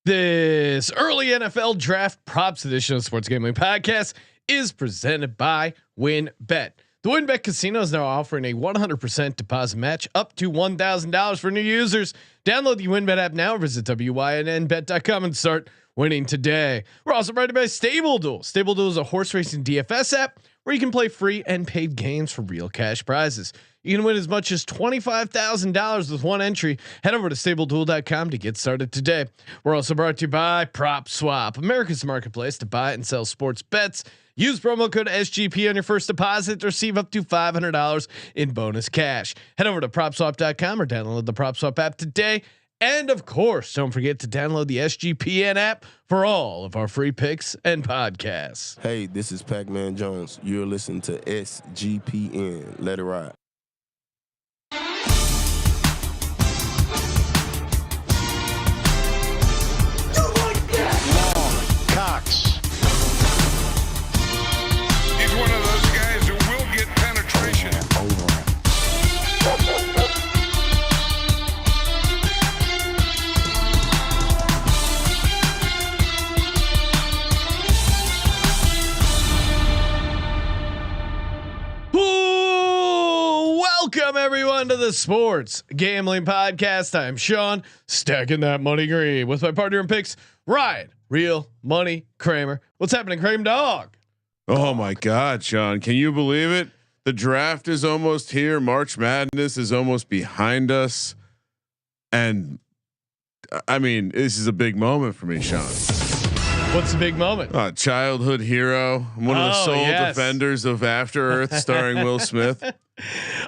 This early NFL draft props edition of Sports Gambling Podcast is presented by WinBet. The WinBet Casino is now offering a 100% deposit match up to $1,000 for new users. Download the WinBet app now or visit wynnbet.com and start winning today. We're also brought to you by Stable Duel. Stable Duel is a horse racing DFS app where you can play free and paid games for real cash prizes. You can win as much as $25,000 with one entry. Head over to StableDuel.com to get started today. We're also brought to you by PropSwap, America's marketplace to buy and sell sports bets. Use promo code SGP on your first deposit to receive up to $500 in bonus cash. Head over to PropSwap.com or download the PropSwap app today. And of course, don't forget to download the SGPN app for all of our free picks and podcasts. Hey, this is Pac-Man Jones. You're listening to SGPN. Let it ride. Cox. He's one of those guys who will get penetration. Welcome everyone to the Sports Gambling Podcast. I'm Sean, stacking that money green with my partner in picks, Ryan. Real money Kramer. What's happening, Kramer Dog? Oh my God, Sean! Can you believe it? The draft is almost here. March Madness is almost behind us, and I mean, this is a big moment for me, Sean. What's the big moment? Childhood hero, one of the sole defenders of After Earth, starring Will Smith.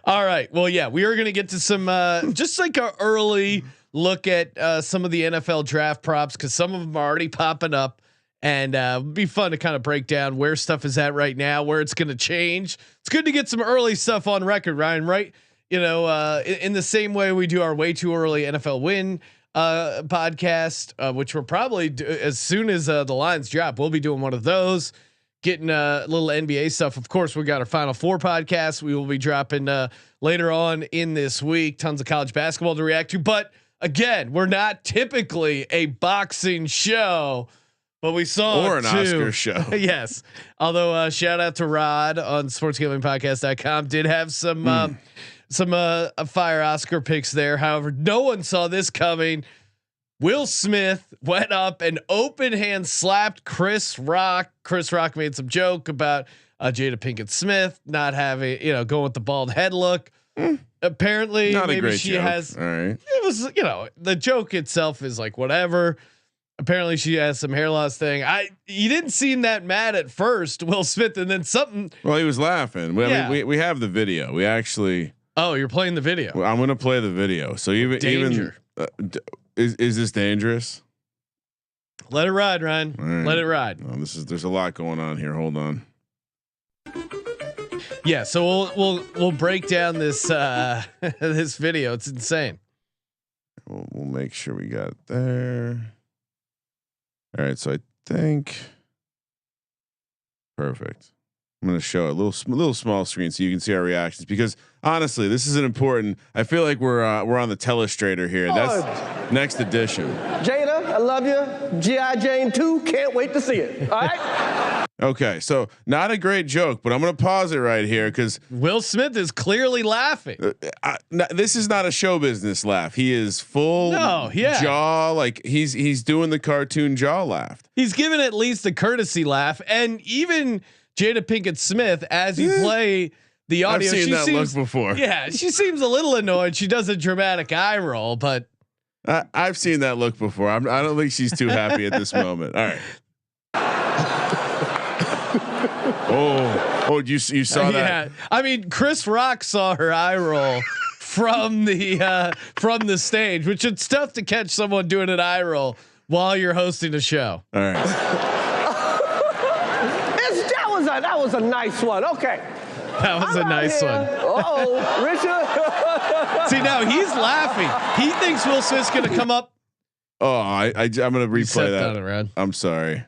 All right. Well, yeah, we are going to get to some just like an early look at some of the NFL draft props because some of them are already popping up, and it'd be fun to kind of break down where stuff is at right now, where it's going to change. It's good to get some early stuff on record, Ryan. Right? You know, in the same way we do our way too early NFL win podcast, which we're probably as soon as the lines drop, we'll be doing one of those. Getting a little NBA stuff. Of course, we got our Final Four podcast. We will be dropping later on in this week. Tons of college basketball to react to, but again, we're not typically a boxing show, but we saw or an Oscar show. Yes. Although shout out to Rod on sportsgamblingpodcast.com did have some fire Oscar picks there. However, no one saw this coming. Will Smith went up and open hand slapped Chris Rock. Chris Rock made some joke about Jada Pinkett Smith not having, going with the bald head look. Apparently not maybe she joke. Has, all right. It was, the joke itself is like, whatever. Apparently she has some hair loss thing. You didn't seem that mad at first, Will Smith. And then something. Well, he was laughing. I mean, we have the video. We actually, oh, you're playing the video. I'm going to play the video. So even is this dangerous? Let it ride, Ryan. Right. Let it ride. Oh, there's a lot going on here. Hold on. Yeah, so we'll break down this this video. It's insane. We'll make sure we got it there. All right, so I think perfect. I'm going to show a little small screen so you can see our reactions because honestly, this is an important. I feel like we're on the telestrator here. That's next edition. Jada, I love you. G.I. Jane 2, can't wait to see it. All right. Okay, so not a great joke, but I'm going to pause it right here because Will Smith is clearly laughing. This is not a show business laugh. He is full jaw, like he's doing the cartoon jaw laugh. He's giving at least a courtesy laugh, and even Jada Pinkett Smith, as you play the audio, I've seen that look before. Yeah, she seems a little annoyed. She does a dramatic eye roll, but I've seen that look before. I don't think she's too happy at this moment. All right. You saw that? Yeah. I mean, Chris Rock saw her eye roll from the stage, which it's tough to catch someone doing an eye roll while you're hosting a show. All right. That was a nice one. Okay. That was a nice one. Oh, Richard. See, now he's laughing. He thinks Will Smith's going to come up. Oh, I'm going to replay that. I'm sorry.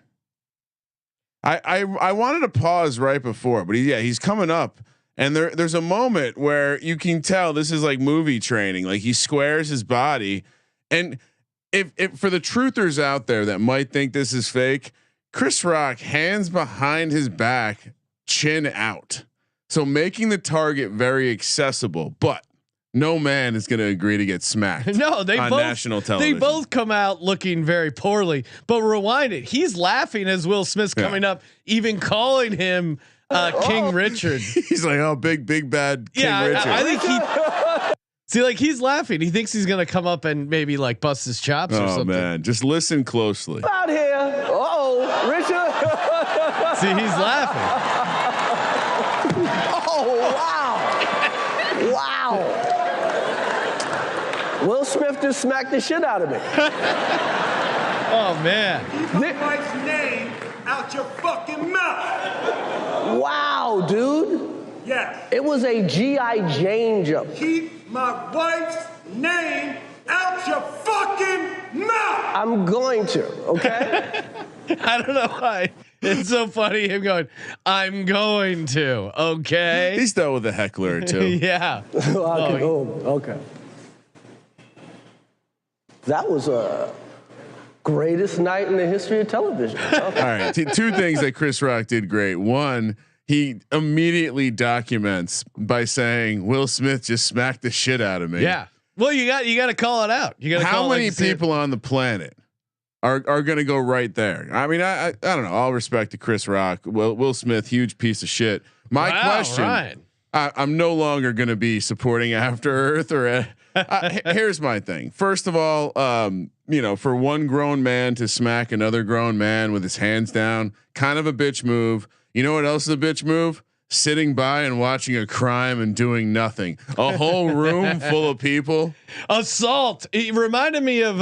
I wanted to pause right before, but he's coming up, and there's a moment where you can tell this is like movie training. Like he squares his body, and if for the truthers out there that might think this is fake, Chris Rock hands behind his back, chin out, so making the target very accessible, but. No man is going to agree to get smacked. No, they on both, national television. They both come out looking very poorly. But rewind it. He's laughing as Will Smith's coming up, even calling him King Richard. He's like, "Oh, big bad King Richard." I think he. See, like he's laughing. He thinks he's going to come up and maybe like bust his chops or something. Oh man, just listen closely. Out here. Richard. See, he's laughing. Oh, wow. Will Smith just smacked the shit out of me. Oh man! Keep my wife's name out your fucking mouth. Wow, dude. Yes. It was a G.I. Jane jump. Keep my wife's name out your fucking mouth. I'm going to. Okay. I don't know why. It's so funny him going, "I'm going to." Okay. He's dealt with a heckler or two. Yeah. Okay. That was a greatest night in the history of television. Okay. All right, two things that Chris Rock did great. One, he immediately documents by saying Will Smith just smacked the shit out of me. Yeah. Well, you got to call it out. You got to. How many people on the planet are going to go right there? I mean, I don't know. All respect to Chris Rock. Will Smith, huge piece of shit. My question. Right. I'm no longer going to be supporting After Earth or. Here's my thing. First of all, for one grown man to smack another grown man with his hands down, kind of a bitch move. You know what else is a bitch move? Sitting by and watching a crime and doing nothing. A whole room full of people. Assault. It reminded me of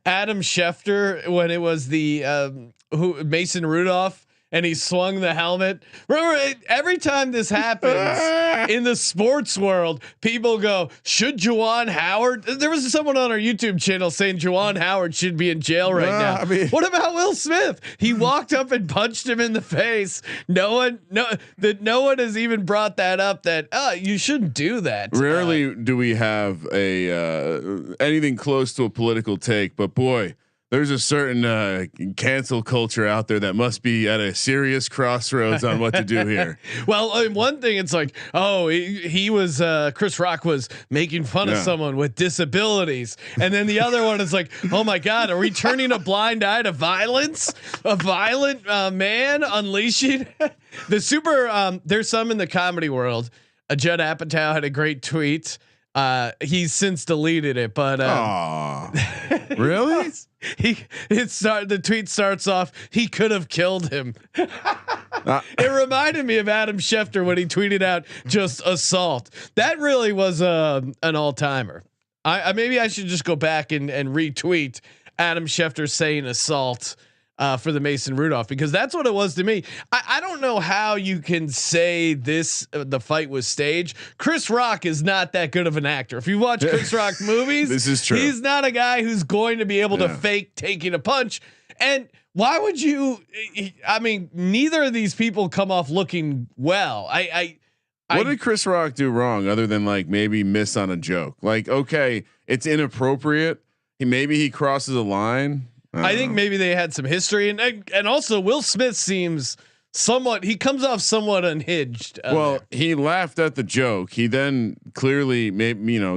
Adam Schefter when it was the Mason Rudolph. And he swung the helmet. Remember, every time this happens in the sports world, people go, "Should Juwan Howard?" There was someone on our YouTube channel saying Juwan Howard should be in jail right now. I mean, what about Will Smith? He walked up and punched him in the face. No one has even brought that up. That you shouldn't do that. Rarely do we have anything close to a political take, but boy. There's a certain cancel culture out there that must be at a serious crossroads on what to do here. Well, one thing it's like, he was Chris Rock was making fun of someone with disabilities, and then the other one is like, oh my God, are we turning a blind eye to violence? A violent man unleashing the super. There's some in the comedy world. Judd Apatow had a great tweet. He's since deleted it, but really? The tweet starts off, "He could have killed him." It reminded me of Adam Schefter when he tweeted out just assault. That really was an all timer. I maybe I should just go back and retweet Adam Schefter saying assault for the Mason Rudolph, because that's what it was to me. I don't know how you can say the fight was staged. Chris Rock is not that good of an actor. If you watch Chris Rock movies, this is true. He's not a guy who's going to be able to fake taking a punch. And why would you? I mean, neither of these people come off looking well. What did Chris Rock do wrong other than like maybe miss on a joke? Like, okay, it's inappropriate. Maybe he crosses a line. I think maybe they had some history, and also Will Smith seems he comes off somewhat unhinged. Well, he laughed at the joke. He then clearly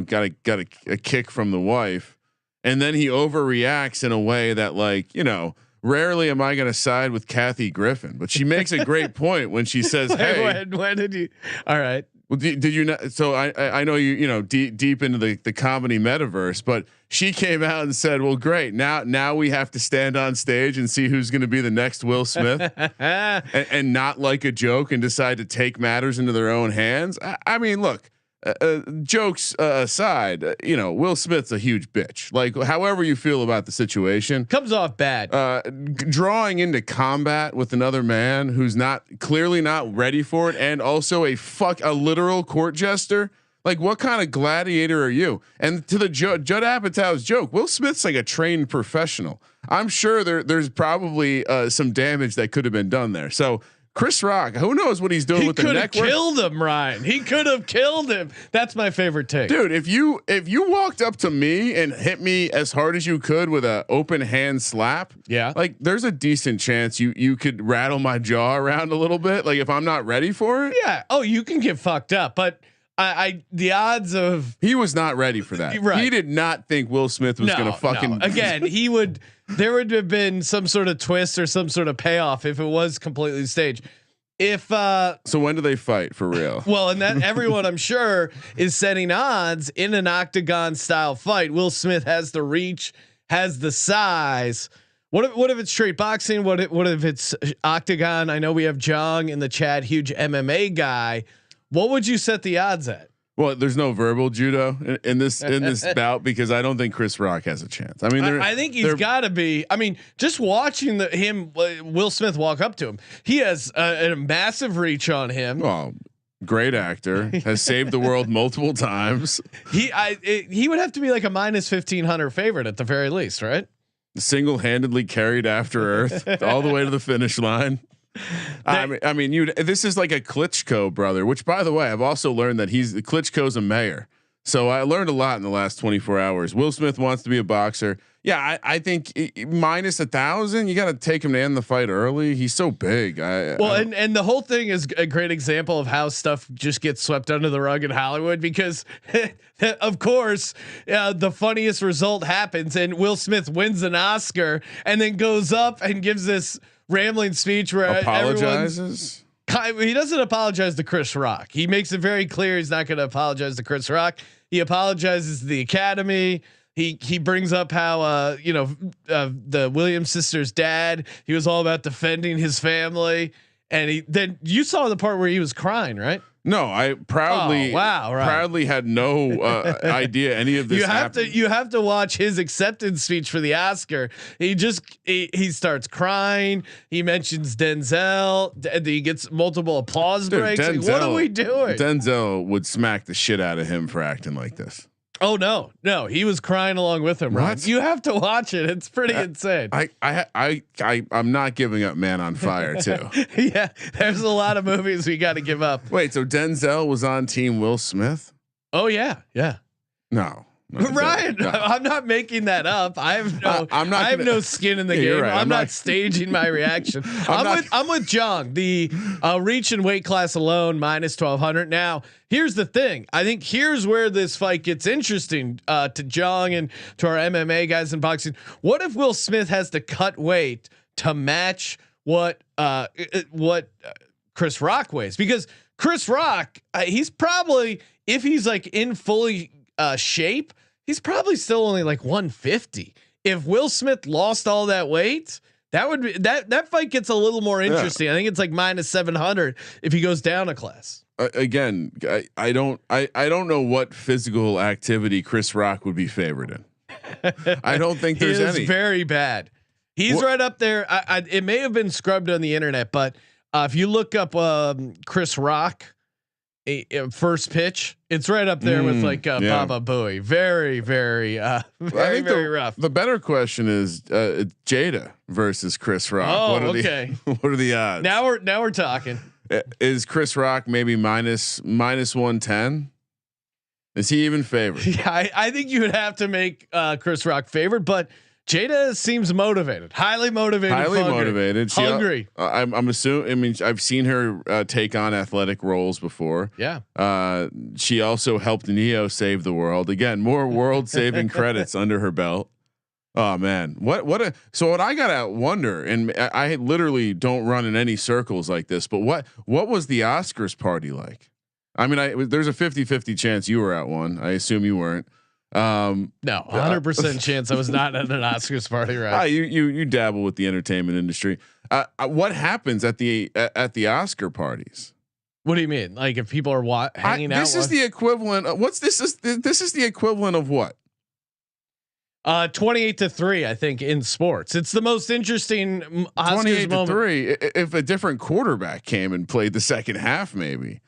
got a kick from the wife, and then he overreacts in a way that rarely am I going to side with Kathy Griffin, but she makes a great point when she says, "Hey, when did you?" All right. Well, did you not? So I know deep into the comedy metaverse, but she came out and said, "Well, great. Now we have to stand on stage and see who's going to be the next Will Smith, and not like a joke and decide to take matters into their own hands." I mean, look, jokes aside, Will Smith's a huge bitch. Like, however you feel about the situation, comes off bad. Drawing into combat with another man who's clearly not ready for it, and also a literal court jester. Like, what kind of gladiator are you? And to the Judd Apatow's joke, Will Smith's like a trained professional. I'm sure there's probably some damage that could have been done there. So Chris Rock, who knows what he's doing with the network? He could have killed him, Ryan. He could have killed him. That's my favorite take, dude. If you walked up to me and hit me as hard as you could with an open hand slap, yeah, like there's a decent chance you could rattle my jaw around a little bit. Like if I'm not ready for it, yeah. Oh, you can get fucked up, but I the odds of he was not ready for that. Right. He did not think Will Smith was gonna fucking again. He would. There would have been some sort of twist or some sort of payoff if it was completely staged. If so, when do they fight for real? Well, and that everyone I'm sure is setting odds in an octagon style fight. Will Smith has the reach, has the size. What if it's straight boxing? What if it's octagon? I know we have Jong in the chat, huge MMA guy. What would you set the odds at? Well, there's no verbal judo in this bout because I don't think Chris Rock has a chance. I mean, I think he's got to be. I mean, just watching Will Smith walk up to him, he has a massive reach on him. Well, great actor, has saved the world multiple times. He would have to be like a minus 1,500 favorite at the very least, right? Single-handedly carried After Earth all the way to the finish line. I mean, this is like a Klitschko brother, which by the way, I've also learned that Klitschko's a mayor. So I learned a lot in the last 24 hours. Will Smith wants to be a boxer. Yeah. I think minus 1,000, you got to take him to end the fight early. He's so big. And the whole thing is a great example of how stuff just gets swept under the rug in Hollywood because of course the funniest result happens and Will Smith wins an Oscar and then goes up and gives this rambling speech where apologizes. He doesn't apologize to Chris Rock. He makes it very clear he's not going to apologize to Chris Rock. He apologizes to the Academy. He brings up how the Williams sisters' dad. He was all about defending his family, and then you saw the part where he was crying, right? No, I proudly proudly had no idea any of this. You have to watch his acceptance speech for the Oscar. He starts crying. He mentions Denzel. He gets multiple applause breaks. Denzel, like, what are we doing? Denzel would smack the shit out of him for acting like this. Oh no, he was crying along with him. Right? You have to watch it. It's pretty insane. I'm not giving up Man on Fire too. Yeah, there's a lot of movies we got to give up. Wait, so Denzel was on Team Will Smith? Oh yeah. No, Ryan, no. I'm not making that up. I have no skin in the game. Right. I'm not staging my reaction. I'm with Jong. The reach and weight class alone minus 1,200. Now, here's the thing. I think here's where this fight gets interesting to Jong and to our MMA guys in boxing. What if Will Smith has to cut weight to match what Chris Rock weighs? Because Chris Rock, he's probably, if he's like in fully shape, he's probably still only like 150. If Will Smith lost all that weight, that would be that fight gets a little more interesting. Yeah. I think it's like minus 700 if he goes down a class. Again, I don't know what physical activity Chris Rock would be favored in. I don't think there's any. Very bad. He's right up there. It may have been scrubbed on the internet, but if you look up Chris Rock. A first pitch, it's right up there with like Baba Booey. Very, very rough. The better question is Jada versus Chris Rock. Oh, what are the odds? Now we're talking. Is Chris Rock maybe minus 110? Is he even favored? Yeah, I think you would have to make Chris Rock favored, but Jada seems motivated, highly motivated. Hungry. I'm assuming. I mean, I've seen her take on athletic roles before. Yeah. She also helped Neo save the world. Again, more world saving credits under her belt. Oh man, so what I gotta wonder, and I literally don't run in any circles like this, but what was the Oscars party like? I mean, there's a 50-50 chance you were at one. I assume you weren't. No, 100% chance I was not at an Oscars party, right? You dabble with the entertainment industry. What happens at the Oscar parties? What do you mean? Like if people are hanging out? This is the equivalent. This is the equivalent of what? 28-3, I think, in sports. It's the most interesting Oscars 28-3. If a different quarterback came and played the second half, maybe.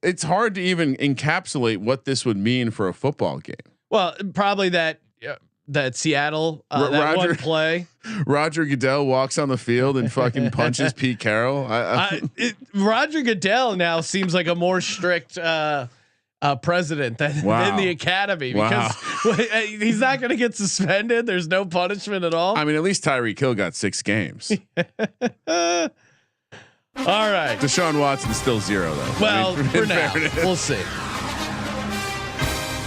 It's hard to even encapsulate what this would mean for a football game. Well, probably that that Seattle that one play. Roger Goodell walks on the field and fucking punches Pete Carroll. Roger Goodell now seems like a more strict president than the academy because he's not going to get suspended. There's no punishment at all. I mean, at least Tyreek Hill got 6 games. All right. Deshaun Watson's still 0 though. Well, I mean, for now, we'll see.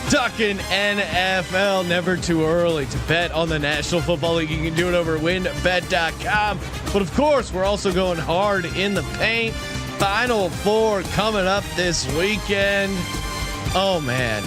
Talking NFL, never too early to bet on the National Football League. You can do it over at winbet.com. But of course, we're also going hard in the paint. Final Four coming up this weekend. Oh man,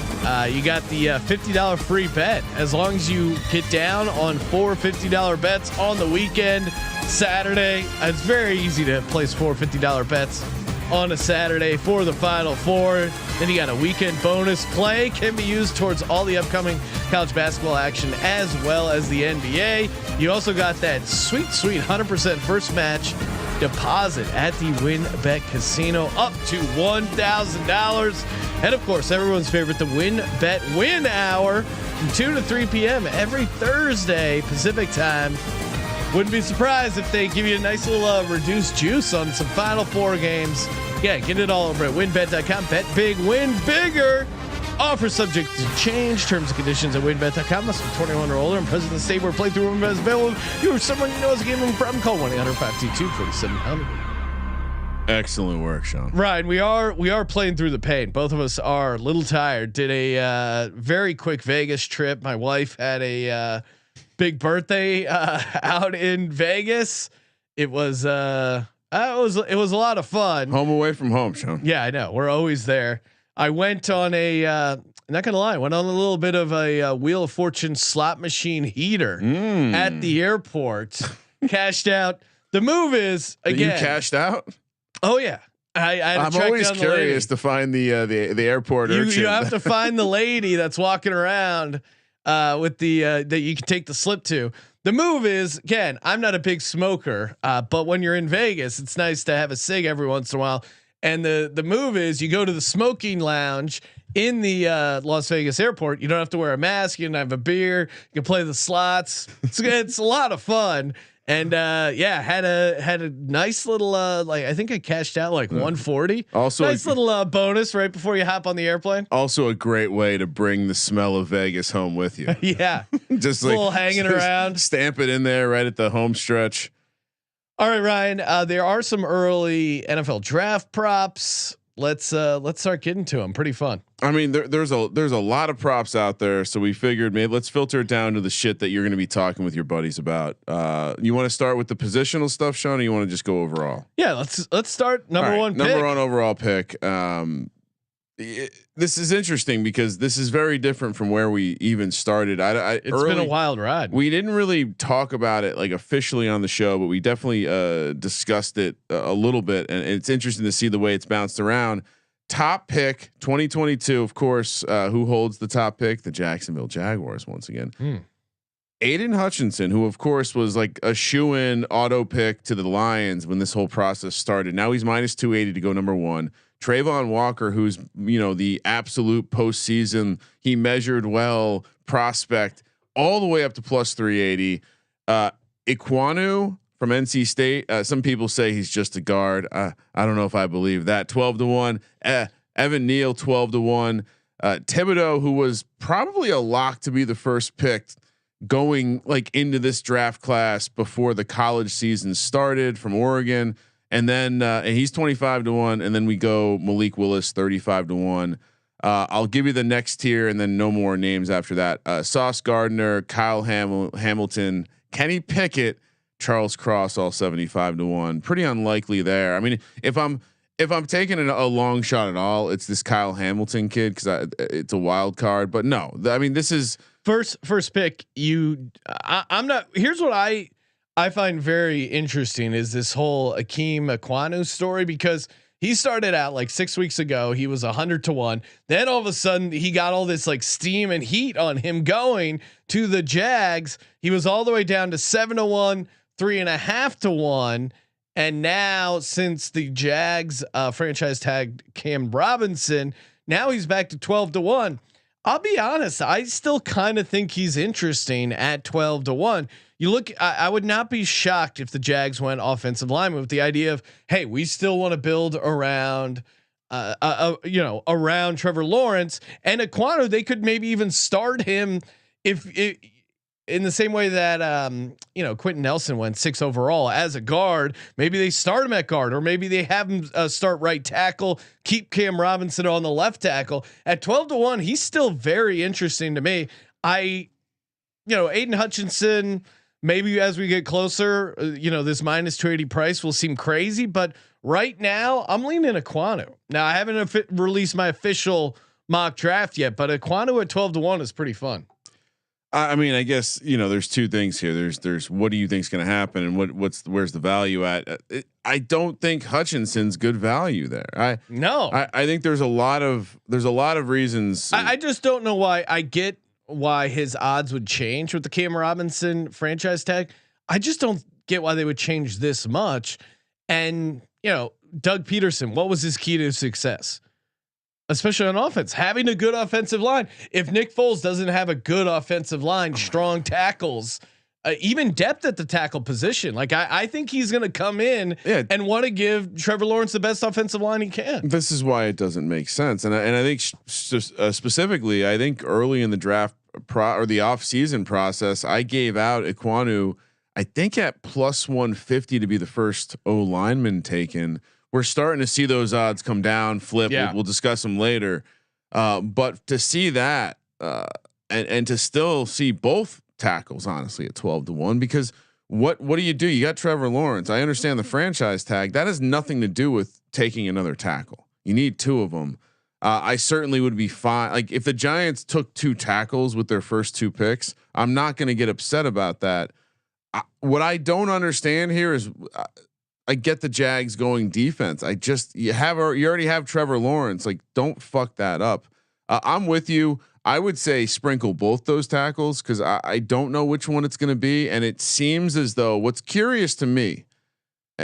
you got the $50 free bet as long as you get down on 4 $50 bets on the weekend. Saturday, it's very easy to place 4 $50 bets on a Saturday for the Final Four. Then you got a weekend bonus play, can be used towards all the upcoming college basketball action as well as the NBA. You also got that sweet 100% first match deposit at the WynnBET Casino up to $1,000. And of course, everyone's favorite, the WynnBET Win Hour from 2 to 3 p.m. every Thursday Pacific time. Wouldn't be surprised if they give you a nice little reduced juice on some Final Four games. Yeah, get it all over at winbet.com. Bet big, win bigger. Offer subject to change. Terms and conditions at winbet.com. Must be 21 or older and present in the state where playthrough winbet is available. You or someone you know is a gaming problem. Call 1-800-522-4700. Excellent work, Sean. Ryan, we are playing through the pain. Both of us are a little tired. Did a very quick Vegas trip. My wife had a big birthday out in Vegas. It was a lot of fun. Home away from home, Sean. Yeah, I know. We're always there. I went on not gonna lie, went on a little bit of a Wheel of Fortune slot machine heater at the airport. Cashed out. The move is again. You cashed out? Oh yeah. I'm always curious to find the airport urchin. You have to find the lady that's walking around with the that you can take the slip to. The move is, again, I'm not a big smoker, but when you're in Vegas, it's nice to have a cig every once in a while. And the move is you go to the smoking lounge in the Las Vegas airport. You don't have to wear a mask. You can have a beer. You can play the slots. It's a lot of fun. And had a nice little I think I cashed out like 140. Also, nice little bonus right before you hop on the airplane. Also, a great way to bring the smell of Vegas home with you. Yeah, just a little hanging around. Stamp it in there right at the home stretch. All right, Ryan. There are some early NFL draft props. Let's start getting to them. Pretty fun. I mean, there's a lot of props out there, so we figured maybe let's filter it down to the shit that you're going to be talking with your buddies about. You want to start with the positional stuff, Sean, or you want to just go overall? Yeah, let's start number one. Number one overall pick. This is interesting because this is very different from where we even started. It's been a wild ride. We didn't really talk about it like officially on the show, but we definitely discussed it a little bit, and it's interesting to see the way it's bounced around. Top pick 2022, of course. Who holds the top pick? The Jacksonville Jaguars once again. Aiden Hutchinson, who of course was like a shoe-in auto pick to the Lions when this whole process started. Now he's minus 280 to go number one. Trayvon Walker, who's the absolute postseason, he measured well prospect all the way up to plus 380. Ekwonu from NC State. Some people say he's just a guard. I don't know if I believe that. 12-1. Evan Neal 12-1. Thibodeau, who was probably a lock to be the first pick going like into this draft class before the college season started, from Oregon. And then and he's 25-1, and then we go Malik Willis 35-1. I'll give you the next tier, and then no more names after that. Sauce Gardner, Kyle Hamilton, Kenny Pickett, Charles Cross, all 75-1. Pretty unlikely there. I mean, if I'm taking a long shot at all, it's this Kyle Hamilton kid because it's a wild card. But no, I mean this is first pick. I'm not. Here's what I find very interesting is this whole Ikem Ekwonu story, because he started out like 6 weeks ago. He was 100-1. Then all of a sudden he got all this like steam and heat on him going to the Jags. He was all the way down to 7-1, 3.5-1. And now since the Jags franchise tagged Cam Robinson, now he's back to 12-1. I'll be honest. I still kind of think he's interesting at 12-1. You look, I would not be shocked if the Jags went offensive lineman with the idea of, hey, we still want to build around, around Trevor Lawrence and Ekwonu. They could maybe even start him if in the same way that Quentin Nelson went 6 overall as a guard. Maybe they start him at guard, or maybe they have him start right tackle, keep Cam Robinson on the left tackle. At 12-1, he's still very interesting to me. Aiden Hutchinson, maybe as we get closer, this minus 280 price will seem crazy, but right now I'm leaning Ekwonu. Now I haven't released my official mock draft yet, but Ekwonu at 12-1 is pretty fun. I mean, I guess there's two things here. There's what do you think's going to happen, and where's the value at? I don't think Hutchinson's good value there. I think there's a lot of reasons. I just don't know why. I get why his odds would change with the Cam Robinson franchise tag. I just don't get why they would change this much. And Doug Peterson, what was his key to success? Especially on offense, having a good offensive line. If Nick Foles doesn't have a good offensive line, strong tackles, even depth at the tackle position, like I think he's going to come in and want to give Trevor Lawrence the best offensive line he can. This is why it doesn't make sense. And I think specifically, I think early in the draft or the off season process, I gave out Ekwonu, I think at plus 150 to be the first O lineman taken. We're starting to see those odds come down, flip. Yeah. We'll discuss them later. But to see that and to still see both tackles, honestly, at 12-1, because what do? You got Trevor Lawrence. I understand the franchise tag. That has nothing to do with taking another tackle. You need 2 of them. I certainly would be fine. Like if the Giants took 2 tackles with their first 2 picks, I'm not going to get upset about that. What I don't understand here is. I get the Jags going defense. You already have Trevor Lawrence. Like, don't fuck that up. I'm with you. I would say sprinkle both those tackles because I don't know which one it's going to be, and it seems as though what's curious to me,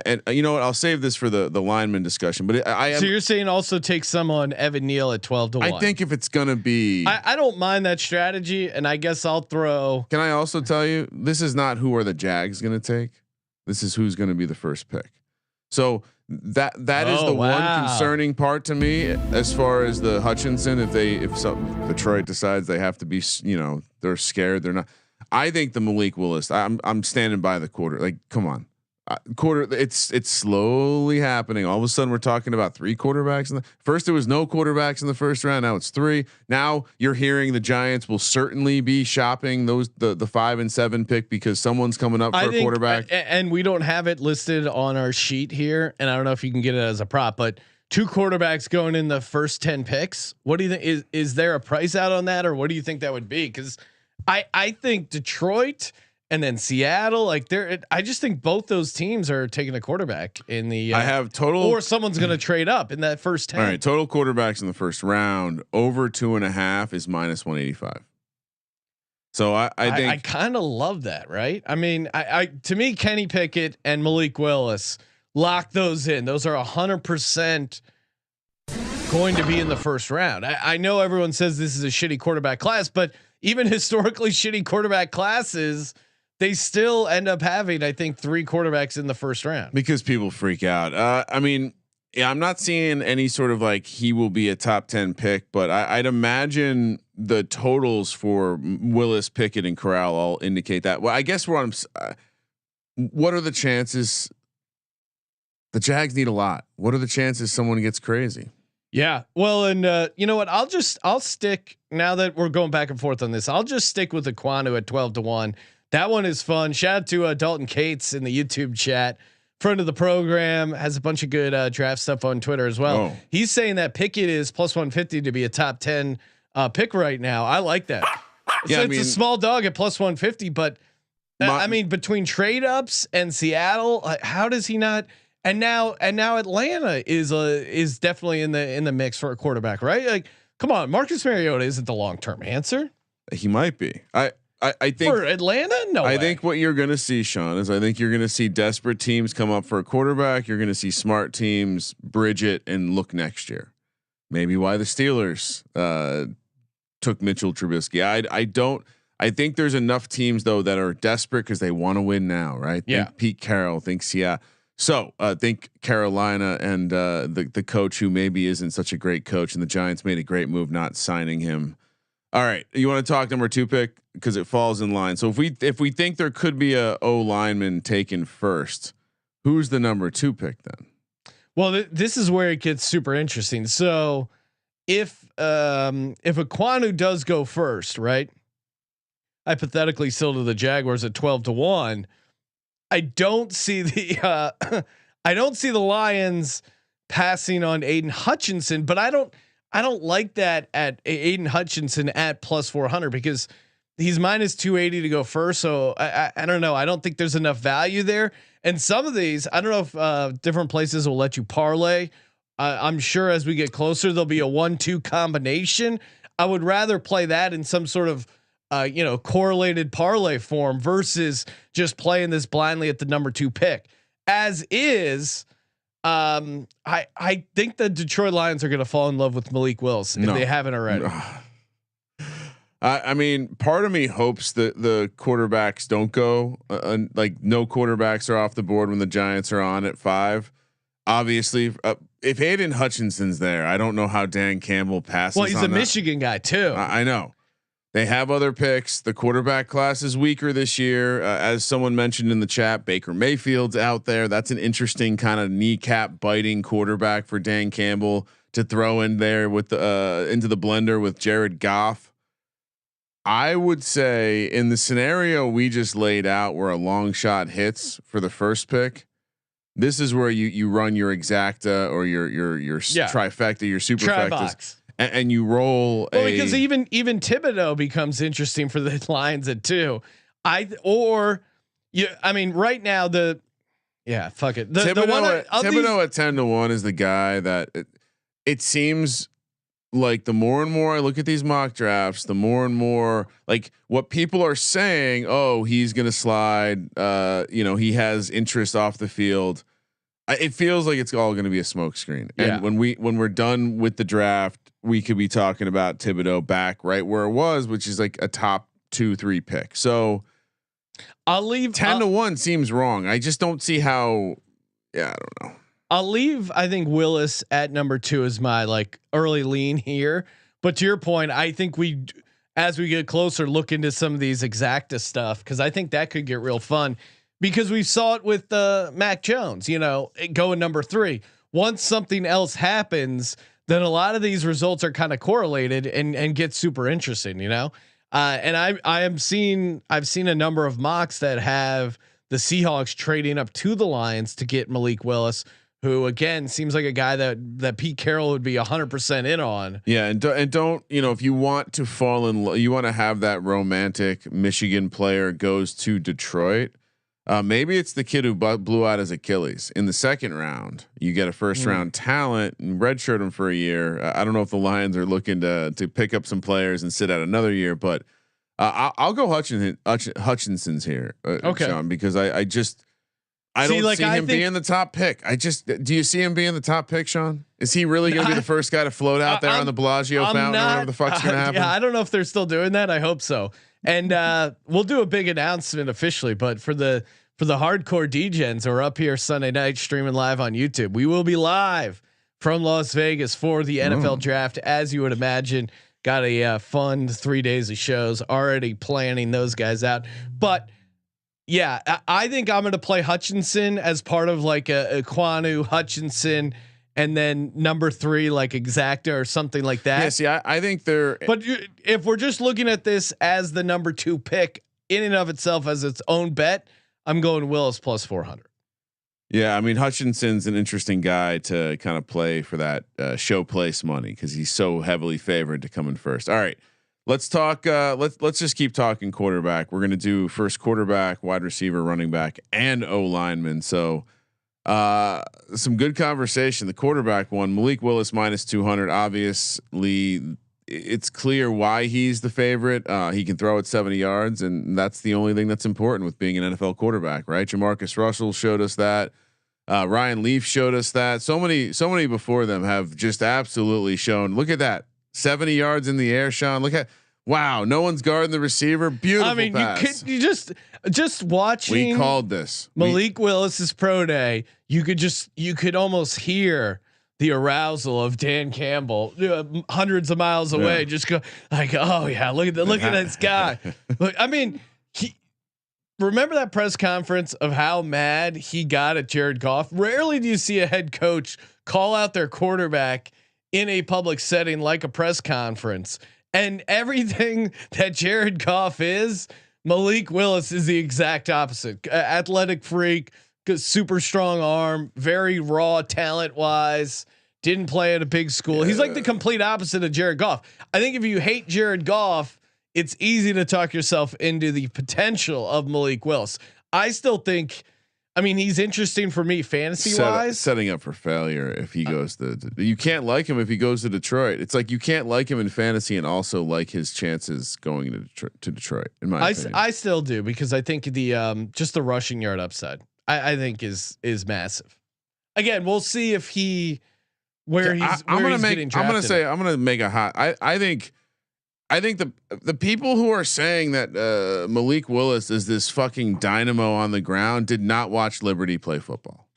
and you know what, I'll save this for the lineman discussion. But so you're saying also take some on Evan Neal at 12-1. I think if it's going to be, I don't mind that strategy, and I guess I'll throw. Can I also tell you this is not who are the Jags going to take. This is who's going to be the first pick. So that is the one concerning part to me as far as the Hutchinson. If Detroit decides they have to be, they're scared. They're not. I think the Malik Willis. I'm standing by the quarter. Like, come on, quarter. It's slowly happening. All of a sudden, we're talking about 3 quarterbacks. First, there was no quarterbacks in the first round. Now it's 3. Now you're hearing the Giants will certainly be shopping the 5 and 7 pick because someone's coming up for a quarterback. And we don't have it listed on our sheet here, and I don't know if you can get it as a prop, but 2 quarterbacks going in the first 10 picks. What do you think? Is there a price out on that, or what do you think that would be? Because I think Detroit. And then Seattle, I just think both those teams are taking a quarterback in the. I have total, or someone's going to trade up in that first 10. All right, total quarterbacks in the first round over 2.5 is minus 185. So I think I kind of love that, right? I mean, to me, Kenny Pickett and Malik Willis, lock those in. Those are 100% going to be in the first round. I know everyone says this is a shitty quarterback class, but even historically shitty quarterback classes, they still end up having, I think, 3 quarterbacks in the first round because people freak out. I mean, I'm not seeing any sort of like he will be a top 10 pick, but I'd imagine the totals for Willis, Pickett, and Corral all indicate that. Well, I guess what are the chances? The Jags need a lot. What are the chances someone gets crazy? Yeah. Well, and you know what? I'll stick now that we're going back and forth on this. I'll just stick with Ekwonu at 12-1. That one is fun. Shout out to Dalton Cates in the YouTube chat, friend of the program, has a bunch of good draft stuff on Twitter as well. Oh. He's saying that Pickett is plus 150 to be a top 10 pick right now. I like that. So it's a small dog at plus 150, but I mean, between trade ups and Seattle, how does he not? And now Atlanta is definitely in the mix for a quarterback, right? Like, come on, Marcus Mariota isn't the long term answer. He might be. I think for Atlanta, no. I think what you're going to see, Sean, is I think you're going to see desperate teams come up for a quarterback. You're going to see smart teams bridge it and look next year. Maybe why the Steelers took Mitchell Trubisky. I think there's enough teams though that are desperate because they want to win now, right? Yeah. Think Pete Carroll thinks So think Carolina and the coach who maybe isn't such a great coach, and the Giants made a great move not signing him. All right, you want to talk number 2 pick because it falls in line. So if we think there could be a O lineman taken first, who's the number 2 pick then? Well, this is where it gets super interesting. So if Ekwonu does go first, right? Hypothetically, still to the Jaguars at 12-1. I don't see the Lions passing on Aiden Hutchinson, but I don't like that at Aiden Hutchinson at plus 400 because he's minus 280 to go first. So I don't know. I don't think there's enough value there. And some of these, I don't know if different places will let you parlay. I'm sure as we get closer, there'll be a 1-2 combination. I would rather play that in some sort of correlated parlay form versus just playing this blindly at the number 2 pick. As is, I think the Detroit Lions are going to fall in love with Malik Willis if they haven't already. I mean, part of me hopes that the quarterbacks don't go. Like no quarterbacks are off the board when the Giants are on at 5. Obviously, if Aiden Hutchinson's there, I don't know how Dan Campbell passes. Well, he's a that. Michigan guy too. I know. They have other picks. The quarterback class is weaker this year. As someone mentioned in the chat, Baker Mayfield's out there. That's an interesting kind of kneecap biting quarterback for Dan Campbell to throw in there with into the blender with Jared Goff. I would say in the scenario we just laid out where a long shot hits for the first pick, this is where you run your exacta or your trifecta, your superfectas. And you roll because even Thibodeau becomes interesting for the Lions at 2. I mean right now fuck it. Thibodeau at 10-1 is the guy that it seems like the more and more I look at these mock drafts, the more and more like what people are saying, oh, he's going to slide. He has interest off the field. It feels like it's all going to be a smokescreen. And when we're done with the draft, we could be talking about Thibodeau back right where it was, which is like a top 2-3 pick. So I'll leave 10-1 seems wrong. I just don't see how. Yeah, I don't know. I'll leave. I think Willis at number 2 is my like early lean here. But to your point, I think as we get closer, look into some of these exacta stuff because I think that could get real fun. Because we saw it with Mac Jones, going number 3. Once something else happens, then a lot of these results are kind of correlated and get super interesting, And I've seen a number of mocks that have the Seahawks trading up to the Lions to get Malik Willis, who again seems like a guy that Pete Carroll would be 100% in on. Yeah, and don't if you want to fall in love, you want to have that romantic Michigan player goes to Detroit. Maybe it's the kid who blew out his Achilles in the second round. You get a first round talent and redshirt him for a year. I don't know if the Lions are looking to pick up some players and sit out another year, but I'll go Hutchinson's here, Sean, because I don't see him being the top pick. Do you see him being the top pick, Sean? Is he really going to be the first guy to float out there on the Bellagio fountain or whatever the fuck's going to happen? Yeah, I don't know if they're still doing that. I hope so. And we'll do a big announcement officially, but for the hardcore DGens who are up here Sunday night streaming live on YouTube, we will be live from Las Vegas for the NFL draft. As you would imagine, got a fun 3 days of shows already planning those guys out. But yeah, I think I'm going to play Hutchinson as part of like a Ekwonu, Hutchinson, and then number 3 like exacta or something like that. Yeah, see, I think they're. But if we're just looking at this as the number 2 pick in and of itself as its own bet, I'm going Willis plus 400. Yeah, I mean Hutchinson's an interesting guy to kind of play for that show place money because he's so heavily favored to come in first. All right, let's talk. Let's just keep talking quarterback. We're gonna do first quarterback, wide receiver, running back, and O lineman. So some good conversation. The quarterback one, Malik Willis minus 200. Obviously, it's clear why he's the favorite. He can throw it 70 yards, and that's the only thing that's important with being an NFL quarterback, right? Jamarcus Russell showed us that. Ryan Leaf showed us that. So many before them have just absolutely shown. Look at that 70 yards in the air. Sean, look at wow. No one's guarding the receiver. Beautiful. I mean, pass. you just watching. We called this Malik Willis's pro day. You could almost hear the arousal of Dan Campbell hundreds of miles away. Just go like, oh yeah, look at this guy. Look, I mean, remember that press conference of how mad he got at Jared Goff? Rarely do you see a head coach call out their quarterback in a public setting like a press conference. And everything that Jared Goff is, Malik Willis is the exact opposite. Athletic freak, super strong arm, very raw talent wise. Didn't play at a big school. He's like the complete opposite of Jared Goff. I think if you hate Jared Goff, it's easy to talk yourself into the potential of Malik Willis. I still think, I mean, he's interesting for me fantasy wise. Setting up for failure if he goes to. You can't like him if he goes to Detroit. It's like you can't like him in fantasy and also like his chances going to Detroit. In my opinion, I still do because I think the just the rushing yard upside I think is massive. Again, we'll see if he I'm gonna make a hot. I think the people who are saying that Malik Willis is this fucking dynamo on the ground did not watch Liberty play football.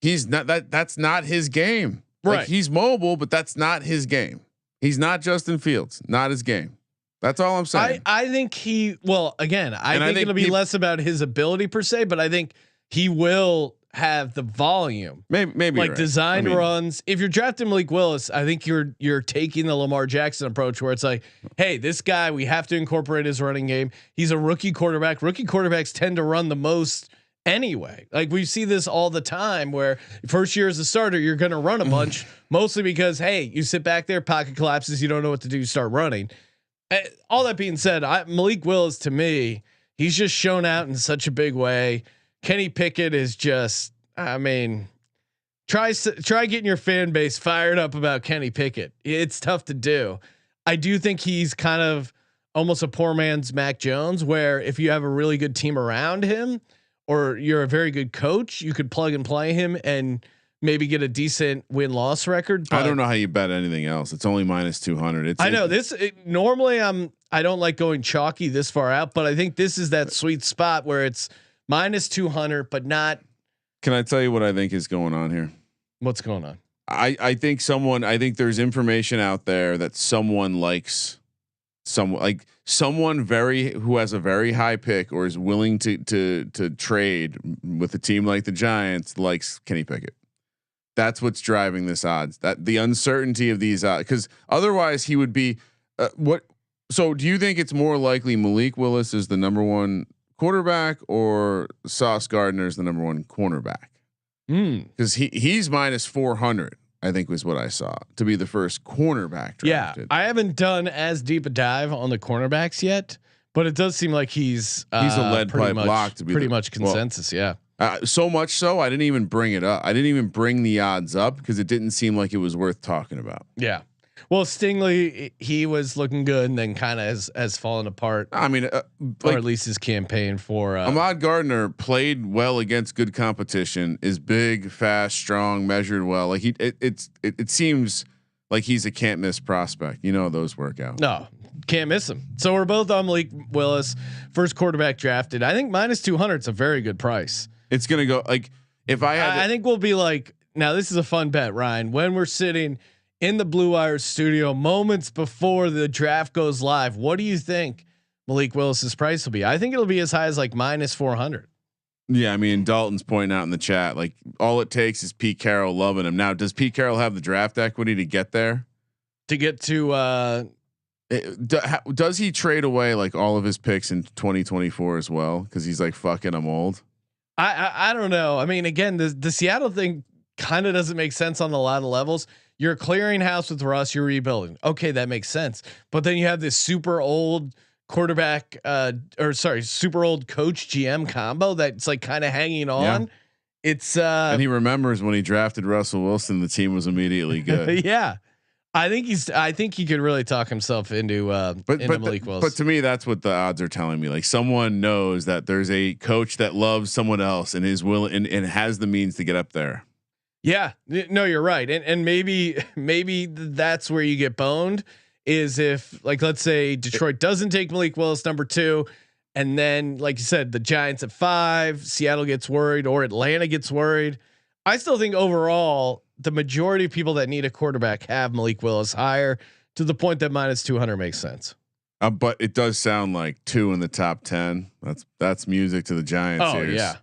He's not that's not his game. Right. Like, he's mobile, but that's not his game. He's not Justin Fields, not his game. That's all I'm saying. I think I think it'll be less about his ability per se, but I think he will have the volume. Maybe like right. designed runs. If you're drafting Malik Willis, I think you're taking the Lamar Jackson approach where it's like, hey, this guy, we have to incorporate his running game. He's a rookie quarterback. Rookie quarterbacks tend to run the most anyway. Like we see this all the time where first year as a starter, you're going to run a bunch mostly because, hey, you sit back there, pocket collapses. You don't know what to do. You start running. All that being said, Malik Willis to me, he's just shown out in such a big way. Kenny Pickett is just, I mean, try getting your fan base fired up about Kenny Pickett. It's tough to do. I do think he's kind of almost a poor man's Mac Jones, where if you have a really good team around him or you're a very good coach, you could plug and play him and maybe get a decent win-loss record. I don't know how you bet anything else. It's only -200. I know this. Normally, I don't like going chalky this far out, but I think this is that sweet spot where it's -200, but not. Can I tell you what I think is going on here? What's going on? I think there's information out there that someone likes someone who has a very high pick or is willing to trade with a team like the Giants likes Kenny Pickett. That's what's driving this odds. That the uncertainty of these odds, because otherwise he would be what. So do you think it's more likely Malik Willis is the number one quarterback or Sauce Gardner is the number one cornerback? Because he's -400, I think was what I saw to be the first cornerback drafted. Yeah, I haven't done as deep a dive on the cornerbacks yet, but it does seem like he's a lead pipe lock to be pretty much consensus. Yeah. So much so I didn't even bring it up. I didn't even bring the odds up because it didn't seem like it was worth talking about. Yeah. Well, Stingley, he was looking good and then kind of has fallen apart. I mean, or at least his campaign for Ahmad Gardner played well against good competition, is big, fast, strong, measured well. Like it seems like he's a can't miss prospect. You know, those work out. No, can't miss him. So we're both on Malik Willis, first quarterback drafted. I think -200 is a very good price. It's going to go like if I had, I think we'll be like, now this is a fun bet, Ryan, when we're sitting in the Blue Wire studio moments before the draft goes live. What do you think Malik Willis's price will be? I think it'll be as high as like -400. Yeah, I mean, Dalton's pointing out in the chat, like all it takes is Pete Carroll loving him. Now, does Pete Carroll have the draft equity to get there? To get to does he trade away like all of his picks in 2024 as well? Because he's like, fucking, I'm old. I don't know. I mean, again, the Seattle thing kind of doesn't make sense on a lot of levels. You're clearing house with Russ, you're rebuilding. Okay, that makes sense. But then you have this super old quarterback, super old coach GM combo that's like kind of hanging on. Yeah. It's and he remembers when he drafted Russell Wilson, the team was immediately good. Yeah. I think he could really talk himself into Malik Willis. But to me, that's what the odds are telling me. Like someone knows that there's a coach that loves someone else and is willing and has the means to get up there. Yeah, no, you're right, and maybe that's where you get boned is if, like, let's say Detroit doesn't take Malik Willis number 2, and then, like you said, the Giants at 5, Seattle gets worried, or Atlanta gets worried. I still think overall the majority of people that need a quarterback have Malik Willis higher, to the point that -200 makes sense. But it does sound like 2 in the top 10. That's music to the Giants. Oh ears. yeah.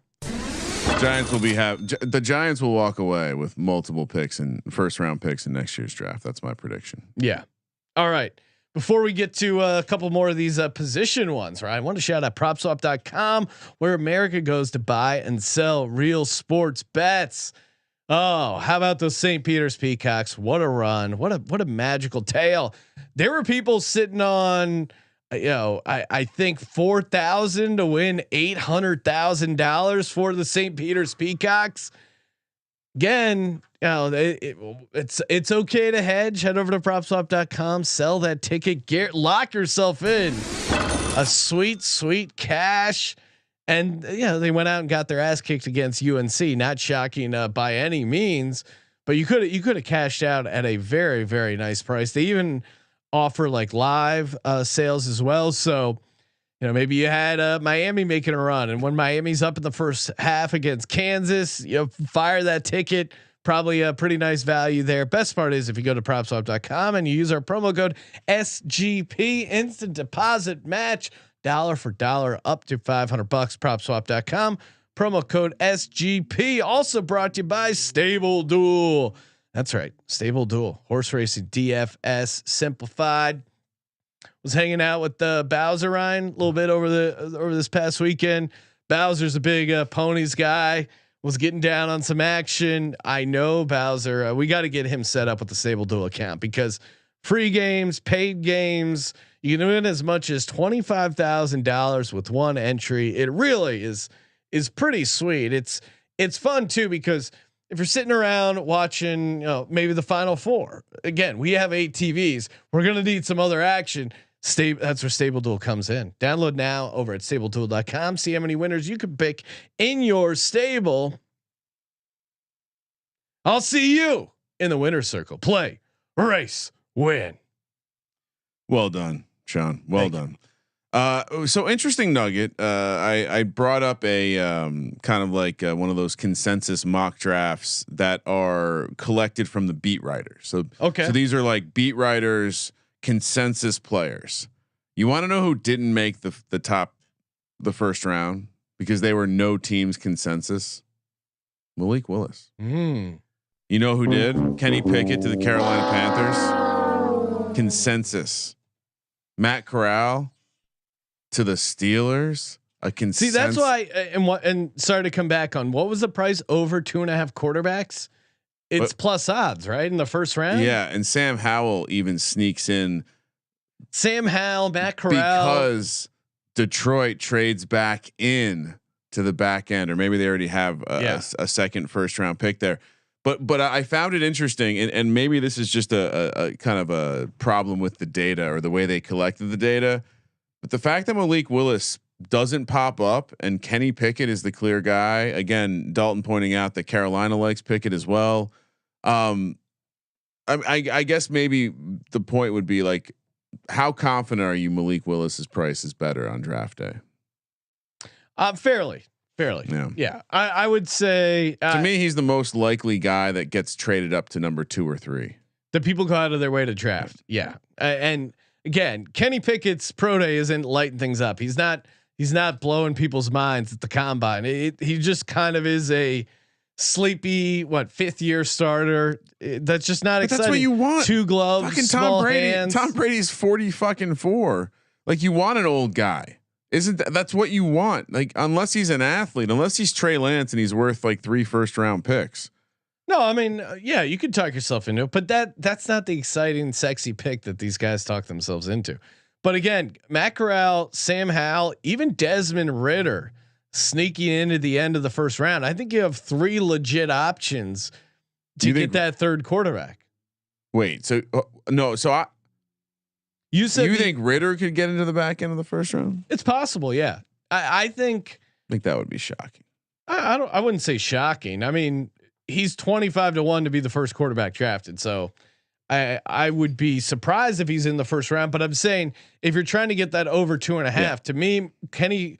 The Giants will walk away with multiple picks and first round picks in next year's draft. That's my prediction. Yeah. All right. Before we get to a couple more of these position ones, right? I want to shout out PropSwap.com, where America goes to buy and sell real sports bets. Oh, how about those St. Peter's Peacocks? What a run! What a magical tale. There were people sitting on, I think 4,000 to win $800,000 for the St. Peter's Peacocks. Again, it's okay to hedge. Head over to PropSwap.com, sell that ticket, lock yourself in a sweet cash. And they went out and got their ass kicked against UNC. Not shocking by any means, but you could have cashed out at a very, very nice price. They even offer like live sales as well. So, maybe you had Miami making a run, and when Miami's up in the first half against Kansas, fire that ticket. Probably a pretty nice value there. Best part is if you go to PropSwap.com and you use our promo code SGP, instant deposit match, dollar for dollar, up to $500. PropSwap.com, promo code SGP. Also brought to you by Stable Duel. That's right, Stable Duel, horse racing DFS simplified. Was hanging out with Bowser Ryan a little bit over this past weekend. Bowser's a big ponies guy. Was getting down on some action. I know Bowser. We got to get him set up with the Stable Duel account, because free games, paid games, you can win as much as $25,000 with one entry. It really is pretty sweet. It's fun too, because if you're sitting around watching, maybe the Final Four, again, we have 8 TVs. We're gonna need some other action. That's where Stable Duel comes in. Download now over at StableDuel.com. See how many winners you can pick in your stable. I'll see you in the winner's circle. Play, race, win. Well done, Sean. Well done. So interesting nugget. I brought up a kind of like one of those consensus mock drafts that are collected from the beat writers. So these are like beat writers consensus players. You want to know who didn't make the first round because they were no team's consensus? Malik Willis. You know who did? Kenny Pickett to the Carolina Panthers. Consensus. Matt Corral to the Steelers. A consensus. See, that's why. And sorry to come back on, what was the price over 2.5 quarterbacks? It's plus odds, right, in the first round. Yeah, and Sam Howell even sneaks in. Sam Howell, Matt Corral, because Detroit trades back in to the back end, or maybe they already have a second first round pick there. But I found it interesting, and maybe this is just a kind of a problem with the data or the way they collected the data. But the fact that Malik Willis doesn't pop up and Kenny Pickett is the clear guy. Again, Dalton pointing out that Carolina likes Pickett as well. I guess maybe the point would be like, how confident are you Malik Willis's price is better on draft day? Fairly. Yeah. I would say to me, he's the most likely guy that gets traded up to number 2 or 3. The people go out of their way to draft. Yeah. And again, Kenny Pickett's pro day isn't lighting things up. He's not blowing people's minds at the combine. He just kind of is a sleepy, 5th year starter. That's just not exciting. That's what you want. 2 gloves, fucking small hands. Tom Brady's 40 Like, you want an old guy. Isn't that's what you want? Like, unless he's an athlete, unless he's Trey Lance and he's worth like 3 first round picks. No, I mean, yeah, you could talk yourself into it, but that's not the exciting, sexy pick that these guys talk themselves into. But again, Matt Corral, Sam Howell, even Desmond Ridder sneaking into the end of the first round. I think you have 3 legit options to get that third quarterback. Wait, so no, so you said you think Ridder could get into the back end of the first round? It's possible, yeah. I think that would be shocking. I wouldn't say shocking. I mean, he's 25-1 to be the first quarterback drafted. So I would be surprised if he's in the first round. But I'm saying if you're trying to get that over 2.5, to me, Kenny.